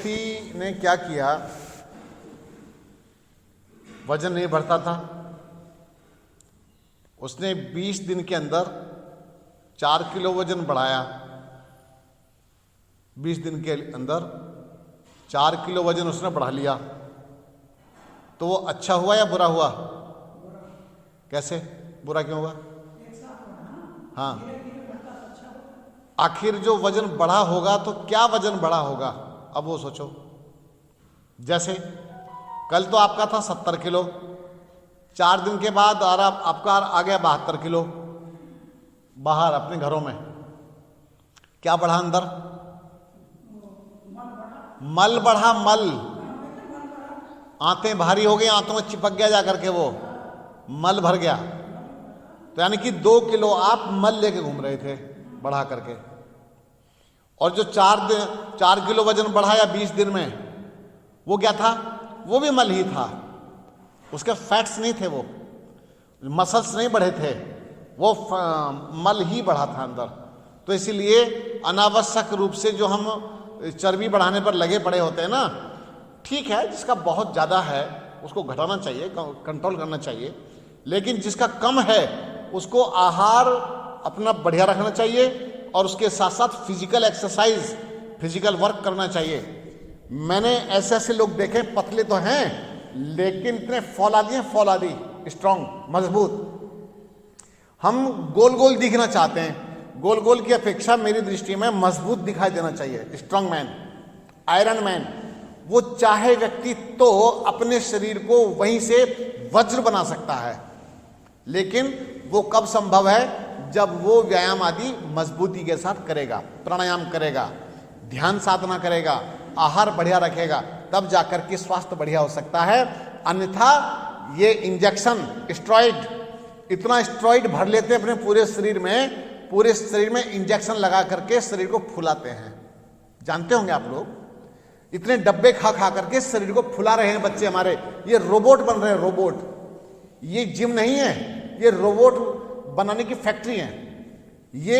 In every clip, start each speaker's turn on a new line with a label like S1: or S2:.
S1: व्यक्ति ने क्या किया, वजन नहीं बढ़ता था, उसने 20 दिन के अंदर 4 किलो वजन बढ़ाया। 20 दिन के अंदर 4 किलो वजन उसने बढ़ा लिया, तो वो अच्छा हुआ या बुरा हुआ? कैसे बुरा क्यों हुआ? हाँ, आखिर जो वजन बढ़ा होगा तो क्या वजन बढ़ा होगा, अब वो सोचो। जैसे कल तो आपका था 70 किलो, 4 दिन के बाद आपका आ गया 72 किलो बाहर अपने घरों में। क्या बढ़ा अंदर? मल बढ़ा, मल। आंतें भारी हो गई, आंतों में चिपक गया जाकर के, वो मल भर गया। तो यानी कि 2 किलो आप मल लेके घूम रहे थे बढ़ा करके। और जो 4 किलो वजन बढ़ाया 20 दिन में, वो क्या था? वो भी मल ही था, उसके फैट्स नहीं थे, वो मसल्स नहीं बढ़े थे, वो मल ही बढ़ा था अंदर। तो इसीलिए अनावश्यक रूप से जो हम चर्बी बढ़ाने पर लगे पड़े होते हैं ना, ठीक है, जिसका बहुत ज़्यादा है उसको घटाना चाहिए, कंट्रोल करना चाहिए, लेकिन जिसका कम है उसको आहार अपना बढ़िया रखना चाहिए और उसके साथ साथ फिजिकल एक्सरसाइज, फिजिकल वर्क करना चाहिए। मैंने ऐसे ऐसे लोग देखे, पतले तो हैं लेकिन इतने फौलादी हैं, फौलादी, स्ट्रांग, मजबूत। हम गोल गोल दिखना चाहते हैं, गोल गोल की अपेक्षा मेरी दृष्टि में मजबूत दिखाई देना चाहिए। स्ट्रांग मैन, आयरन मैन, वो चाहे व्यक्ति तो अपने शरीर को वहीं से वज्र बना सकता है, लेकिन वो कब संभव है? जब वो व्यायाम आदि मजबूती के साथ करेगा, प्राणायाम करेगा, ध्यान साधना करेगा, आहार बढ़िया रखेगा, तब जाकर के स्वास्थ्य बढ़िया हो सकता है। अन्यथा ये इंजेक्शन, स्टेरॉइड, इतना स्टेरॉइड भर लेते हैं अपने पूरे शरीर में इंजेक्शन लगा करके शरीर को फुलाते हैं। जानते होंगे आप लोग, इतने डब्बे खा खा करके शरीर को फुला रहे हैं बच्चे हमारे। ये रोबोट बन रहे हैं, रोबोट। ये जिम नहीं है, ये रोबोट बनाने की फैक्ट्री है। ये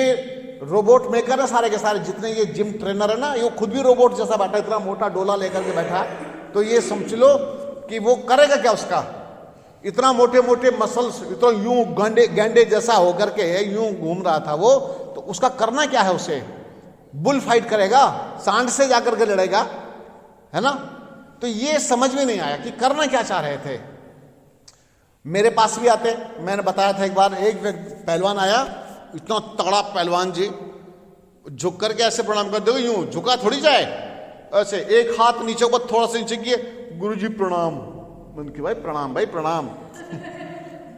S1: रोबोट मेकर है सारे के सारे, जितने ये जिम ट्रेनर है ना, ये खुद भी रोबोट जैसा बैठा, इतना मोटा डोला लेकर के बैठा। तो ये समझ लो कि वो करेगा क्या उसका? इतना मोटे मोटे मसल्स, इतना यूं गैंडे जैसा होकर के यूं घूम रहा था वो, तो उसका करना क्या है? उसे बुल फाइट करेगा, सांड से जाकर के लड़ेगा, है ना? तो ये समझ में नहीं आया कि करना क्या चाह रहे थे। मेरे पास भी आते, मैंने बताया था एक बार, एक पहलवान आया, इतना तगड़ा पहलवान जी, झुक करके ऐसे प्रणाम कर दो, यूं झुका थोड़ी जाए, ऐसे एक हाथ नीचे ऊपर थोड़ा सा नीचे किए, गुरुजी प्रणाम। मैंने कहा भाई प्रणाम, भाई प्रणाम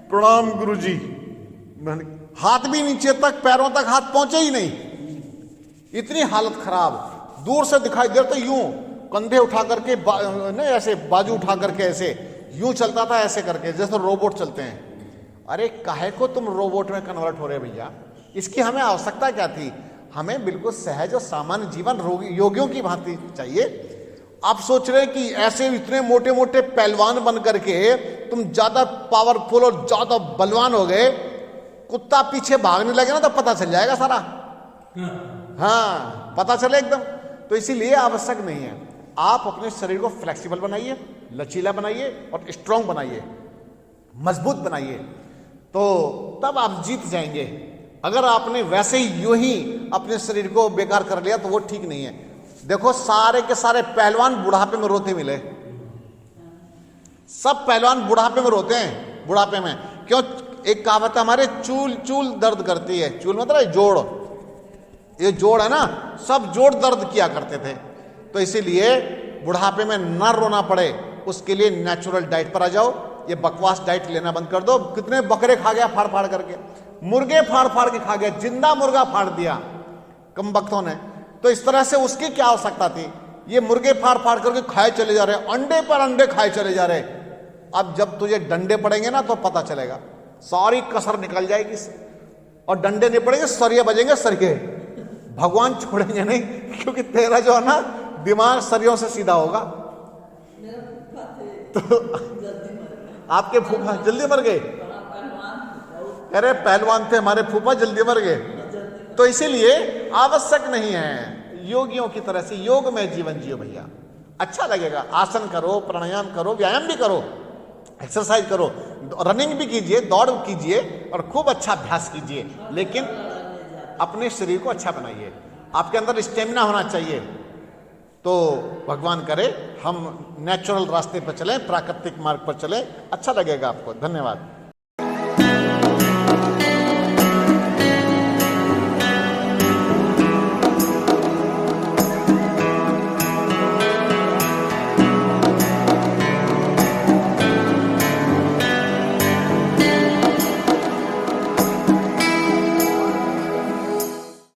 S1: प्रणाम गुरुजी। हाथ भी नीचे तक, पैरों तक हाथ पहुंचे ही नहीं, इतनी हालत खराब। दूर से दिखाई देता यूं कंधे उठा करके नहीं, ऐसे बाजू उठा करके ऐसे यूं चलता था, ऐसे करके जैसे रोबोट चलते हैं। अरे काहे को तुम रोबोट में कन्वर्ट हो रहे भैया? इसकी हमें आवश्यकता क्या थी? हमें बिल्कुल सहज और सामान्य जीवन योगियों की भांति चाहिए। आप सोच रहे कि ऐसे इतने मोटे मोटे पहलवान बन करके तुम ज्यादा पावरफुल और ज्यादा बलवान हो गए, कुत्ता पीछे भागने लगे ना तो पता चल जाएगा सारा। हाँ, पता चले एकदम। तो इसीलिए आवश्यक नहीं है। आप अपने शरीर को फ्लेक्सिबल बनाइए, लचीला बनाइए और स्ट्रांग बनाइए, मजबूत बनाइए, तो तब आप जीत जाएंगे। अगर आपने वैसे ही यूं ही अपने शरीर को बेकार कर लिया तो वो ठीक नहीं है। देखो सारे के सारे पहलवान बुढ़ापे में रोते मिले, सब पहलवान बुढ़ापे में रोते हैं। बुढ़ापे में क्यों? एक कहावत है हमारे, चूल दर्द करती है। चूल मतलब जोड़, ये जोड़ है ना, सब जोड़ दर्द किया करते थे। तो इसीलिए बुढ़ापे में न रोना पड़े, उसके लिए नेचुरल डाइट पर आ जाओ। ये बकवास डाइट लेना बंद कर दो। कितने बकरे खा गया फाड़ फाड़ करके, मुर्गे फाड़ फाड़ के खा गया, जिंदा मुर्गा फाड़ दिया कम बख्तों ने। तो इस तरह से उसकी क्या आवश्यकता थी? ये मुर्गे फाड़ फाड़ करके खाए चले जा रहे, अंडे पर अंडे खाए चले जा रहे। अब जब तुझे डंडे पड़ेंगे ना तो पता चलेगा, सारी कसर निकल जाएगी। और डंडे नहीं पड़ेंगे, सरिये बजेंगे, सरिये। भगवान छोड़ेंगे नहीं, क्योंकि तेरा जो है ना दिमाग सरियों से सीधा होगा। तो आपके फूफा जल्दी मर गए? अरे पहलवान थे हमारे फूफा, जल्दी मर गए। तो इसीलिए आवश्यक नहीं है, योगियों की तरह से योग में जीवन जियो भैया। अच्छा लगेगा। आसन करो, प्राणायाम करो, व्यायाम भी करो, एक्सरसाइज करो, रनिंग भी कीजिए, दौड़ कीजिए और खूब अच्छा अभ्यास कीजिए, लेकिन अपने शरीर को अच्छा बनाइए। आपके अंदर स्टेमिना होना चाहिए। तो भगवान करे हम नेचुरल रास्ते पर चलें, प्राकृतिक मार्ग पर चलें, अच्छा लगेगा आपको। धन्यवाद।